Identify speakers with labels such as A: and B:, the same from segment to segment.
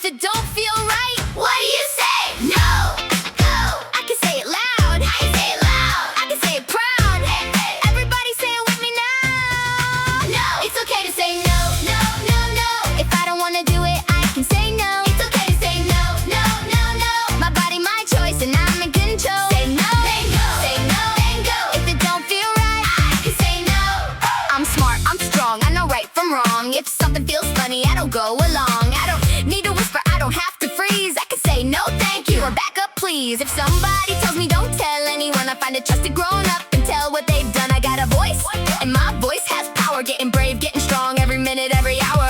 A: it don't feel right, what do you say? No, go. I can say it loud. I can say it loud. I can say it proud. Hey, hey. Everybody say it with me now. No, it's okay to say no, no, no, no. If I don't wanna do it, I can say no. It's okay to say no, no, no, no. My body, my choice, and I'm in control. Say no, then go. Say no, then go. If it don't feel right, I can say no. I'm smart, I'm strong, I know right from wrong. If something feels funny, I don't go along. I don't need to whisper, I don't have to freeze. I can say no thank you or back up please. If somebody tells me don't tell anyone, I find a trusted grown up and tell what they've done. I got a voice, and my voice has power. Getting brave, getting strong, every minute, every hour.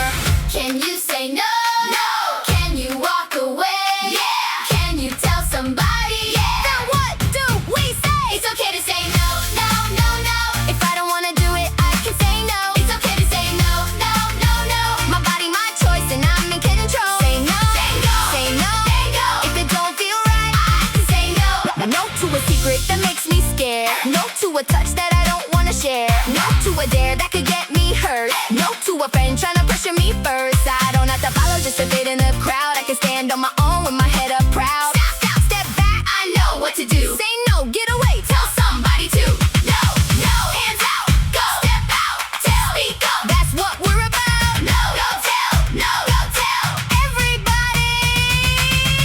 A: Can you say no? No. Can you walk away? Yeah. Can you tell somebody? Yeah. Then what do we say? It's okay to say no, no, no, no. If I don't wanna do it, I can say no. It's okay to say no, no, no, no. My body, my choice, and I'm in control. Say no, then go. Say no, then go. If it don't feel right, I can say no. No to a secret that makes me scared. No to a touch that I don't wanna share. No to a dare that could get me hurt. No to a friend trying to pressure me first. I don't have to follow, just a bit in the crowd. I can stand on my own with my head up proud. Stop, step back, I know what to do. Say no, get away, tell somebody to. No, no, hands out, go. Step out, tell, speak up. That's what we're about. No, go tell, no, go tell. Everybody.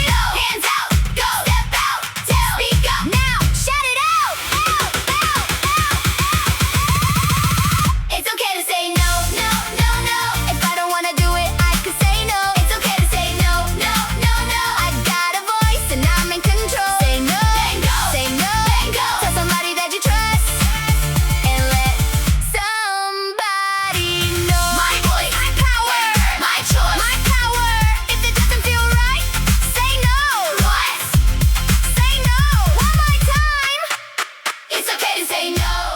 A: No, hands out, go. Step out, tell, speak up. Now, shout it out, out, out, out. It's okay to say no, no, no, no. If I don't wanna do it, I can say no. It's okay to say no, no, no, no. I got a voice and I'm in control. Say no, then go. Say no, then go. Tell somebody that you trust and let somebody know. My voice, my power, my choice, my power. If it doesn't feel right, say no. What? Say no. One more time. It's okay to say no.